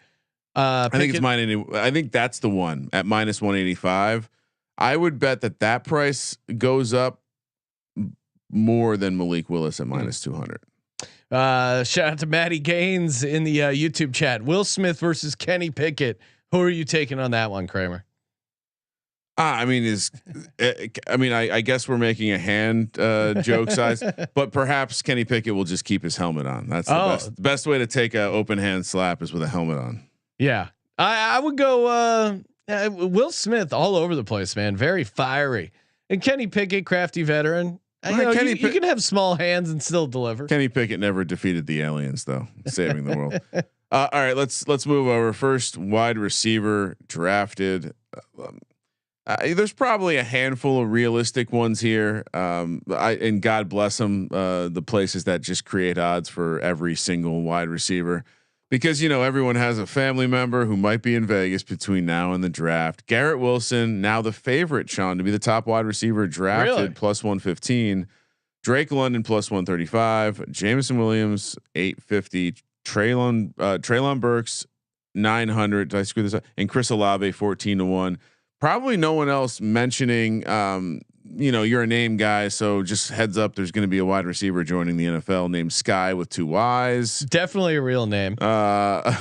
I think it's I think that's the one at -185. I would bet that price goes up more than Malik Willis at -200. Shout out to Matty Gaines in the YouTube chat. Will Smith versus Kenny Pickett. Who are you taking on that one, Kramer? I mean, I guess we're making a hand joke size, but perhaps Kenny Pickett will just keep his helmet on. That's the best way to take a open hand slap is with a helmet on. Yeah, I would go Will Smith all over the place, man. Very fiery, and Kenny Pickett, crafty veteran. You can have small hands and still deliver. Kenny Pickett never defeated the aliens, though, saving the world. All right, let's move over. First wide receiver drafted. There's probably a handful of realistic ones here. And God bless them, the places that just create odds for every single wide receiver, because everyone has a family member who might be in Vegas between now and the draft. Garrett Wilson, now the favorite, Sean, to be the top wide receiver drafted, +115. Drake London +135. Jameson Williams 850. Treylon Burks 900. Did I screw this up? And Chris Olave 14-1. Probably no one else mentioning. You're a name guy, so just heads up. There's going to be a wide receiver joining the NFL named Sky with 2 Y's. Definitely a real name. I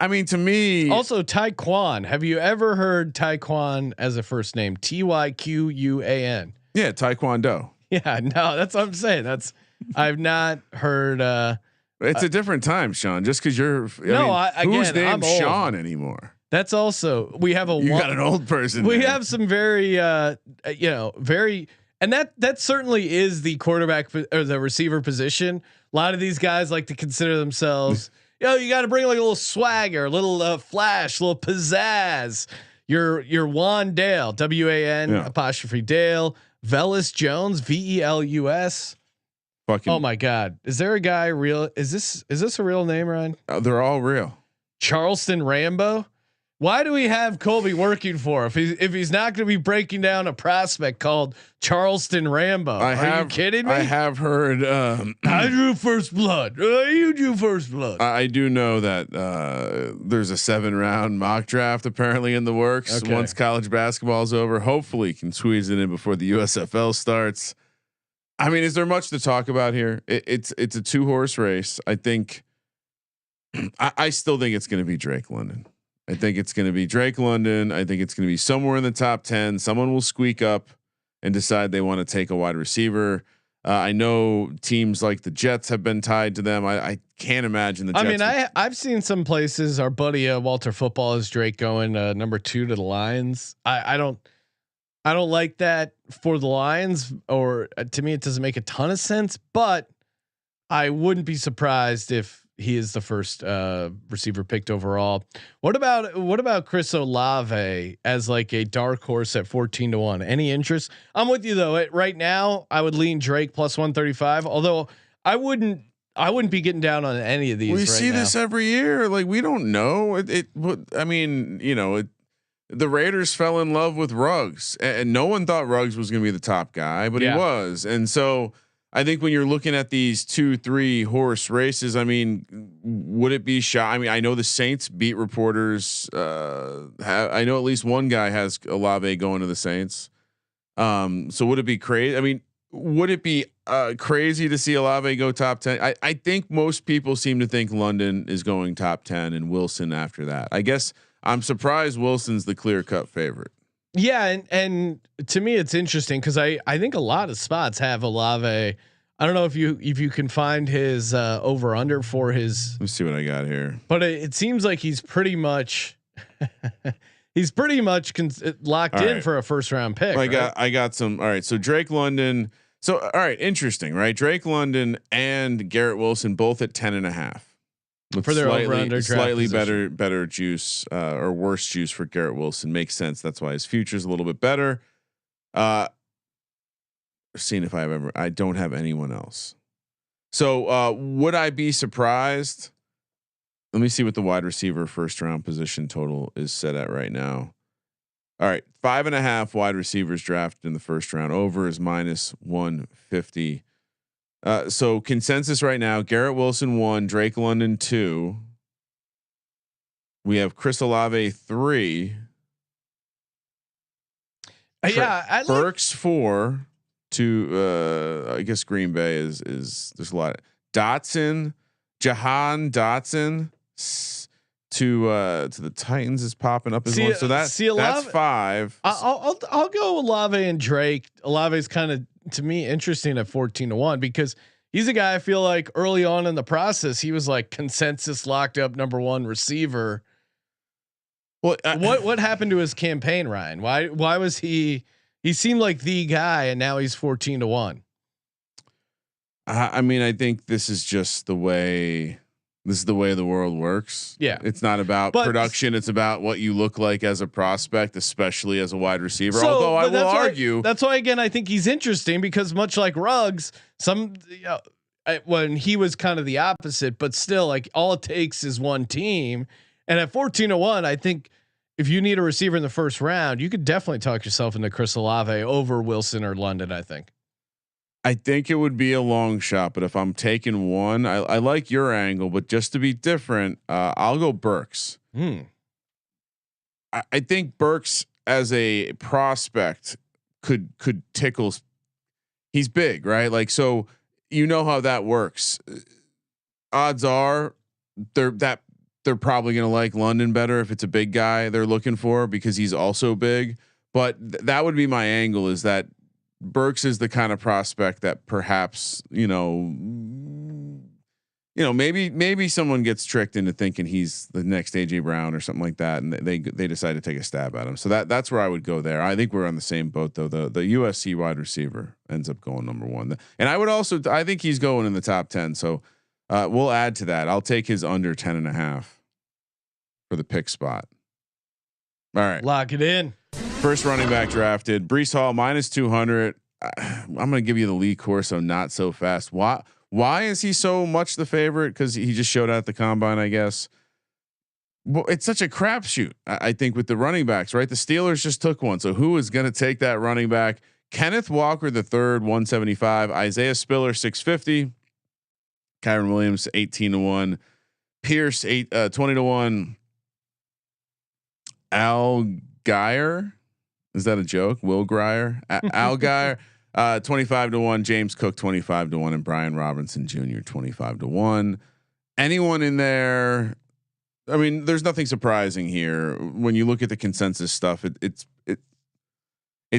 mean, to me, also Taekwon. Have you ever heard Taekwon as a first name? Tyquan. Yeah, Taekwondo. Yeah, no, that's what I'm saying. I've not heard. It's a different time, Sean. Just because who's named Sean anymore? That's also we have you got an old person. We have some very very, and that certainly is the quarterback or the receiver position. A lot of these guys like to consider themselves. You got to bring like a little swagger, a little flash, a little pizzazz. You're Juan Dale, WAN Dale, Velus Jones, VELUS. Oh my God, is there a guy real? Is this a real name, Ryan? They're all real. Charleston Rambo. Why do we have Colby working for if he's not going to be breaking down a prospect called Charleston Rambo? Are you kidding me? I have heard. I drew first blood. You drew first blood. I do know that there's a 7-round mock draft apparently in the works. Okay. Once college basketball is over, hopefully can squeeze it in before the USFL starts. I mean, is there much to talk about here? It's a 2-horse race. I think. I still think it's going to be Drake London. I think it's going to be Drake London. I think it's going to be somewhere in the top 10. Someone will squeak up and decide they want to take a wide receiver. I know teams like the Jets have been tied to them. I can't imagine the Jets. I've seen some places. Our buddy Walter Football is Drake going number 2 to the Lions. I don't like that for the Lions, or to me it doesn't make a ton of sense. But I wouldn't be surprised if he is the first receiver picked overall. What about Chris Olave as like a dark horse at 14-1? Any interest? I'm with you though. Right now, I would lean Drake +135. Although I wouldn't be getting down on any of these. We see this every year. Like we don't know. The Raiders fell in love with Ruggs, and no one thought Ruggs was going to be the top guy, but he was. And so I think when you're looking at these 2-3 horse races, I mean, would it be shot? I mean, I know the Saints beat reporters. I know at least one guy has Olave going to the Saints. So would it be crazy? I mean, would it be crazy to see Olave go top 10? I think most people seem to think London is going top 10 and Wilson after that. I guess I'm surprised Wilson's the clear cut favorite. Yeah, and to me it's interesting because I think a lot of spots have Olave. I don't know if you can find his over under for his. Let me see what I got here. But it seems like he's pretty much locked in for a first round pick. I got some. All right, so Drake London. So all right, interesting, right? Drake London and Garrett Wilson both at 10.5. For their slightly better juice or worse juice for Garrett Wilson makes sense. That's why his future's a little bit better. Seeing if I don't have anyone else. So would I be surprised? Let me see what the wide receiver first round position total is set at right now. All right, 5.5 wide receivers drafted in the first round. Over is -150. So consensus right now: Garrett Wilson 1, Drake London 2. We have Chris Olave 3. Yeah, I like, Burks 4. To I guess Green Bay is there's a lot. Dotson, Jahan Dotson to the Titans is popping up as one. So that's 5. I'll go Olave and Drake. Olave is kind of, to me, interesting at 14-1 because he's a guy I feel like early on in the process he was like consensus locked up number 1 receiver. Well, what happened to his campaign, Ryan? Why was he? He seemed like the guy, and now he's 14-1. I mean, I think this is just the way. This is the way the world works. Yeah, it's not about production; it's about what you look like as a prospect, especially as a wide receiver. Although I will argue that's why again I think he's interesting because much like Ruggs, when he was kind of the opposite, but still, like all it takes is one team, and at 14-1, I think. If you need a receiver in the first round, you could definitely talk yourself into Chris Olave over Wilson or London. I think it would be a long shot, but if I'm taking one, I like your angle, but just to be different, I'll go Burks. I think Burks as a prospect could tickle. He's big, right? Like, so you know how that works. Odds are they're probably going to like London better if it's a big guy they're looking for because he's also big. But that would be my angle, is that Burks is the kind of prospect that perhaps, maybe someone gets tricked into thinking he's the next AJ Brown or something like that. And they decide to take a stab at him. So that's where I would go there. I think we're on the same boat though. The USC wide receiver ends up going number 1. And I think he's going in the top 10. So we'll add to that. I'll take his under 10.5 for the pick spot. All right, lock it in. First running back drafted, Breece Hall -200. I'm going to give you the Lee Corso not so fast. Why is he so much the favorite? Because he just showed out at the combine, I guess. Well, it's such a crapshoot. I think with the running backs, right? The Steelers just took one, so who is going to take that running back? Kenneth Walker the third, 175. Isaiah Spiller 650. Kyron Williams 18-1. Pierce 20-1. Al Geyer, is that a joke? Will Grier, Al Geyer, 25-1. James Cook 25-1, and Brian Robinson Jr. 25-1. Anyone in there? I mean, there's nothing surprising here when you look at the consensus stuff. It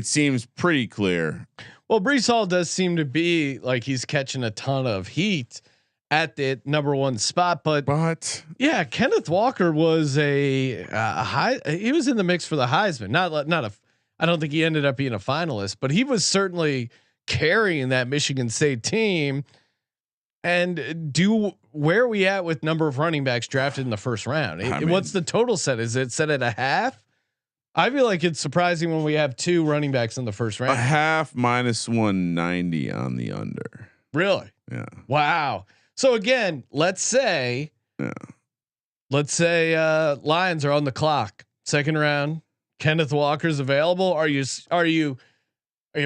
seems pretty clear. Well, Breece Hall does seem to be like he's catching a ton of heat at the number 1 spot, but yeah, Kenneth Walker was a high. He was in the mix for the Heisman. I don't think he ended up being a finalist, but he was certainly carrying that Michigan State team. And where are we at with number of running backs drafted in the first round? What's the total set? Is it set at a half? I feel like it's surprising when we have 2 running backs in the first round. A half -190 on the under. Really? Yeah. Wow. So again, let's say Lions are on the clock, second round. Kenneth Walker's available. Are you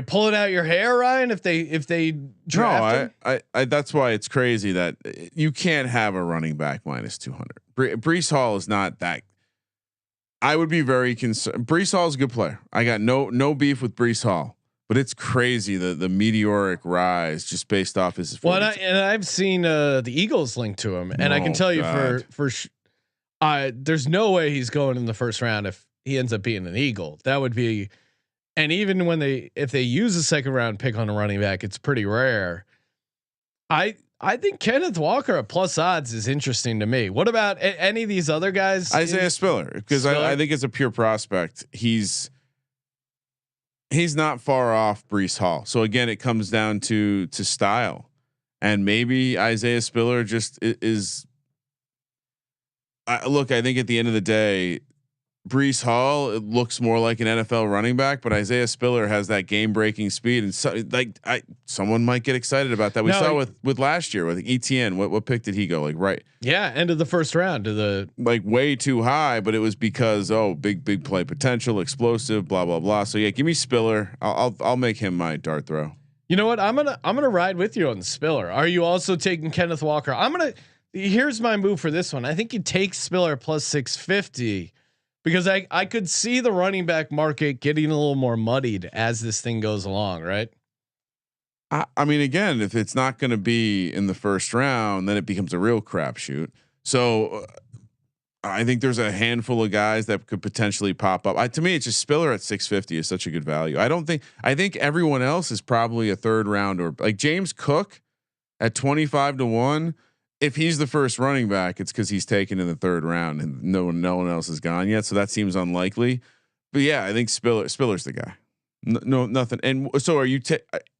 pulling out your hair, Ryan? If they draft him? I that's why it's crazy that you can't have a running back -200. Breece Hall is not that. I would be very concerned. Breece Hall is a good player. I got no beef with Breece Hall. But it's crazy the meteoric rise just based off his. Well, and I've seen the Eagles linked to him, and I can tell you there's no way he's going in the first round if he ends up being an Eagle. That would be, and even if they use a second round pick on a running back, it's pretty rare. I think Kenneth Walker at plus odds is interesting to me. What about any of these other guys? Isaiah Spiller, because I think it's a pure prospect. He's not far off Breece Hall. So again, it comes down to style, and maybe Isaiah Spiller just is. Look, I think at the end of the day, Breece Hall, it looks more like an NFL running back, but Isaiah Spiller has that game breaking speed, and so someone might get excited about that. We saw with last year with ETN. What pick did he go like? Yeah, end of the first round to the way too high, but it was because big play potential, explosive, blah blah blah. So yeah, give me Spiller. I'll make him my dart throw. You know what? I'm gonna ride with you on Spiller. Are you also taking Kenneth Walker? Here's my move for this one. I think you take Spiller plus 650. Because I could see the running back market getting a little more muddied as this thing goes along, right? I mean, again, if it's not going to be in the first round, then it becomes a real crapshoot. So I think there's a handful of guys that could potentially pop up. To me, it's just Spiller at 650 is such a good value. I think everyone else is probably a third round or like James Cook at 25-1. If he's the first running back, it's because he's taken in the third round and no one else has gone yet. So that seems unlikely. But yeah, I think Spiller's the guy. No, nothing. And so are you?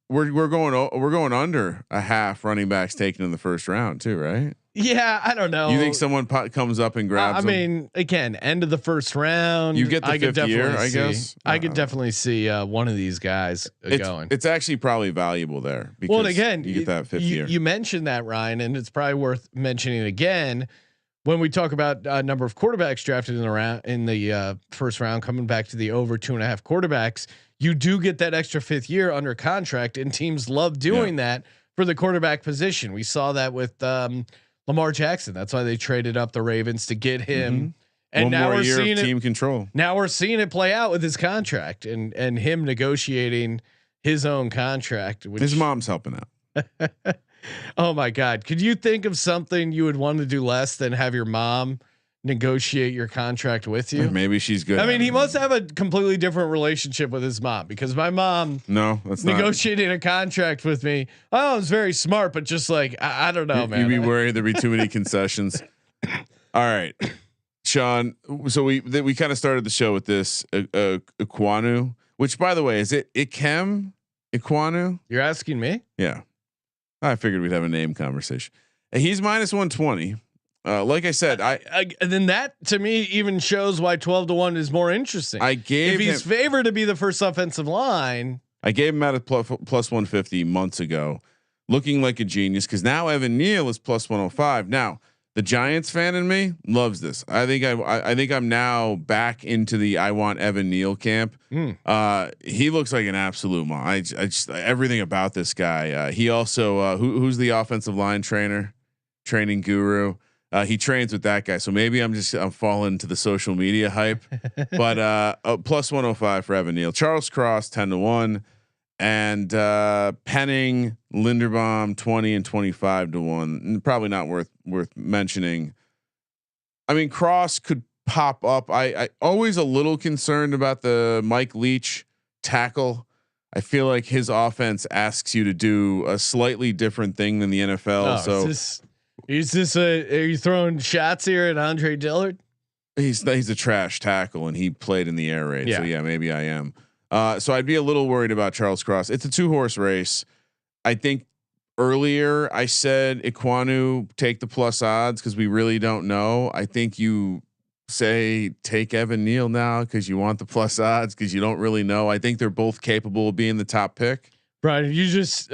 We're going under a half running backs taken in the first round too, right? Yeah, I don't know. You think someone comes up and grabs? I mean, again, end of the first round. You get the fifth year, I guess. I could definitely see one of these guys going. It's actually probably valuable there. Because well, again, you get that fifth year. You mentioned that, Ryan, and it's probably worth mentioning again when we talk about number of quarterbacks drafted in the first round, coming back to the over 2.5 quarterbacks. You do get that extra fifth year under contract, and teams love doing that for the quarterback position. We saw that with Lamar Jackson. That's why they traded up the Ravens to get him. Mm-hmm. And now we're seeing team control. Now we're seeing it play out with his contract and him negotiating his own contract. Which, his mom's helping out. Oh my God. Could you think of something you would want to do less than have your mom negotiate your contract with you? Maybe she's good. I mean, he must have a completely different relationship with his mom, because my mom that's negotiating a contract with me. Oh, it's very smart, but just like, I don't know, man. You'd be worried there'd be too many concessions. All right, Sean. So we kind of started the show with this Ekwonu, which, by the way, is it Ikem Ekwonu? You're asking me? Yeah. I figured we'd have a name conversation. He's minus 120. Like I said, and then that to me even shows why 12-1 is more interesting. If he's favored to be the first offensive line. I gave him at a plus 150 months ago, looking like a genius, because now Evan Neal is plus 105. Now the Giants fan in me loves this. I think I'm now back into the I want Evan Neal camp. He looks like an absolute mom. I just everything about this guy. He also who's the offensive line training guru. He trains with that guy, so maybe I'm falling to the social media hype. But plus 105 for Evan Neal. Charles Cross 10-1, and Penning, Linderbaum 20 and 25-1. Probably not worth mentioning. I mean, Cross could pop up. I always a little concerned about the Mike Leach tackle. I feel like his offense asks you to do a slightly different thing than the NFL. Are you throwing shots here at Andre Dillard? He's a trash tackle, and he played in the air raid. Yeah. So yeah, maybe I am. So I'd be a little worried about Charles Cross. It's a 2-horse race. I think earlier I said Ekwonu take the plus odds because we really don't know. I think you say take Evan Neal now because you want the plus odds because you don't really know. I think they're both capable of being the top pick. Brian, are you just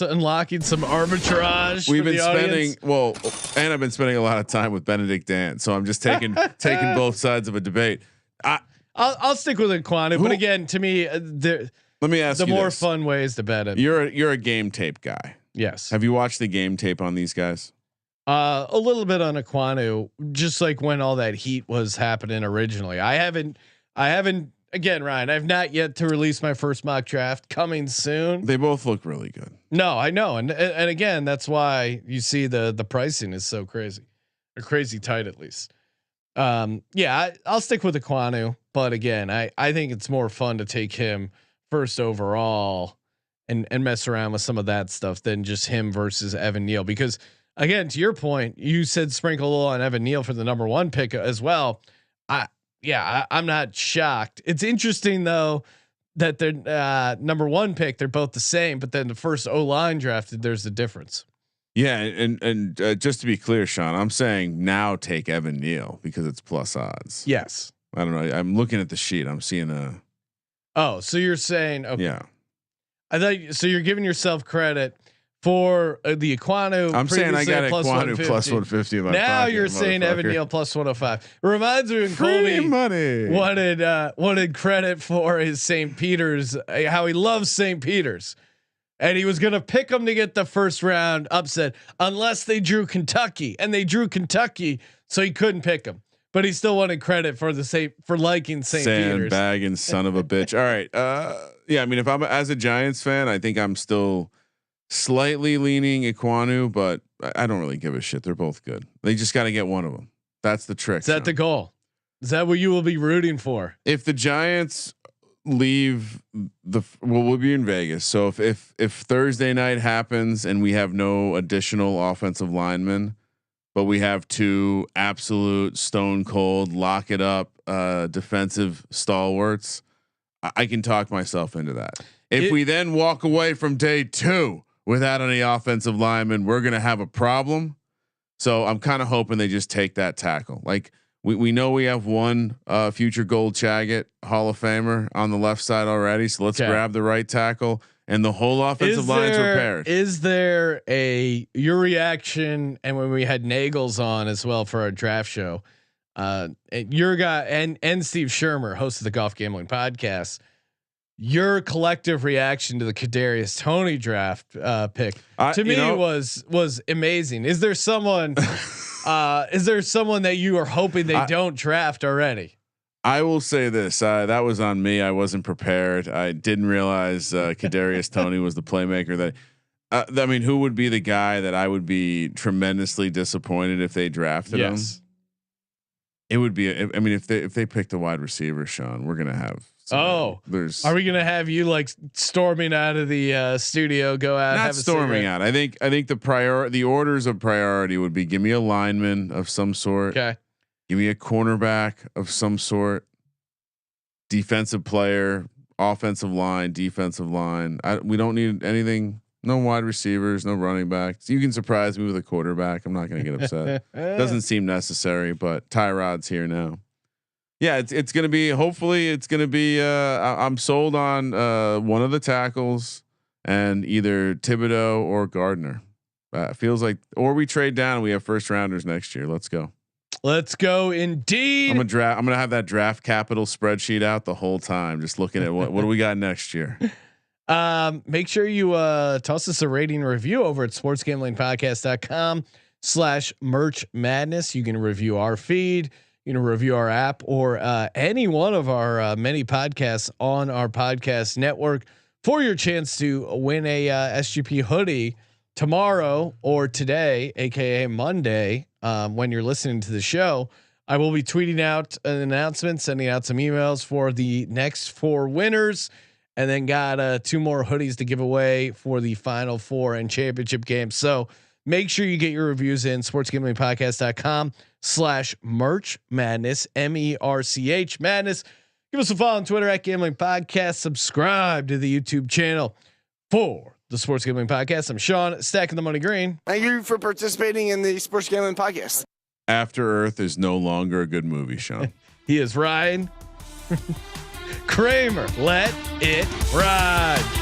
unlocking some arbitrage? We've been spending and I've been spending a lot of time with Benedict Dan, so I'm just taking both sides of a debate. I'll stick with Ekwonu, but again, to me, let me ask the you more this. fun ways to bet him. You're a game tape guy. Yes. Have you watched the game tape on these guys? A little bit on Ekwonu, just like when all that heat was happening originally. I haven't. Again, Ryan, I've not yet to release my first mock draft. Coming soon. They both look really good. No, I know, and again, that's why you see the pricing is so crazy, or crazy tight at least. I'll stick with Ekwonu, but again, I think it's more fun to take him first overall and mess around with some of that stuff than just him versus Evan Neal. Because again, to your point, you said sprinkle a little on Evan Neal for the number 1 pick as well. I'm not shocked. It's interesting though that they're number 1 pick. They're both the same, but then the first O-line drafted, there's a difference. Yeah, and just to be clear, Sean, I'm saying now take Evan Neal because it's plus odds. Yes. I don't know. I'm looking at the sheet. I'm seeing a. Oh, so you're saying okay? Yeah. I thought so. You're giving yourself credit for the Ekwonu. I'm saying I got Ekwonu plus 150. In my now pocket, you're saying Evan Neal plus 105. It reminds me when Free Colby money. wanted credit for his St. Peter's, how he loves St. Peter's, and he was going to pick them to get the first round upset unless they drew Kentucky, and they drew Kentucky, so he couldn't pick them. But he still wanted credit for for liking St. Peter's. Sandbagging son of a bitch. All right. Yeah. I mean, if I'm as a Giants fan, I think I'm still slightly leaning Ekwonu, but I don't really give a shit. They're both good. They just got to get one of them. That's the trick. Is that the goal? Is that what you will be rooting for? If the Giants leave we'll be in Vegas. So if Thursday night happens and we have no additional offensive linemen, but we have two absolute stone cold lock it up defensive stalwarts, I can talk myself into that. If we then walk away from day 2 without any offensive linemen, we're going to have a problem. So I'm kind of hoping they just take that tackle. Like we know we have one future Gold Chaggett Hall of Famer on the left side already. So let's grab the right tackle. And the whole offensive line's repaired. Is there your reaction? And when we had Nagels on as well for our draft show, your guy and Steve Shermer, host of the Golf Gambling Podcast, your collective reaction to the Kadarius Toney draft pick to me was amazing. Is there someone? Is there someone that you are hoping they don't draft already? I will say this. That was on me. I wasn't prepared. I didn't realize Kadarius Toney was the playmaker that. I mean, who would be the guy that I would be tremendously disappointed if they drafted him? It would be. I mean, if they picked a wide receiver, Sean, we're gonna have. Are we gonna have you like storming out of the studio? Go out. Not storming out. I think the orders of priority would be: give me a lineman of some sort. Okay. Give me a cornerback of some sort, defensive player, offensive line, defensive line. We don't need anything. No wide receivers, no running backs. You can surprise me with a quarterback. I'm not going to get upset. Doesn't seem necessary, but Tyrod's here now. Yeah, it's going to be. Hopefully, it's going to be. I'm sold on one of the tackles and either Thibodeau or Gardner. Feels like, or we trade down and we have first rounders next year. Let's go. Let's go indeed. I'm gonna have that draft capital spreadsheet out the whole time, just looking at what do we got next year. Make sure you toss us a rating and review over at sportsgamblingpodcast.com/merch madness. You can review our feed, you can review our app, or any one of our many podcasts on our podcast network for your chance to win a SGP hoodie tomorrow or today, aka Monday. When you're listening to the show, I will be tweeting out an announcement, sending out some emails for the next 4 winners, and then got 2 more hoodies to give away for the Final 4 and championship game. So make sure you get your reviews in sportsgamblingpodcast.com/merch madness, MERCH madness. Give us a follow on Twitter at Gambling Podcast. Subscribe to the YouTube channel for the Sports Gambling Podcast. I'm Sean, stacking the money green. Thank you for participating in the Sports Gambling Podcast. After Earth is no longer a good movie, Sean. He is Ryan Kramer. Let it ride.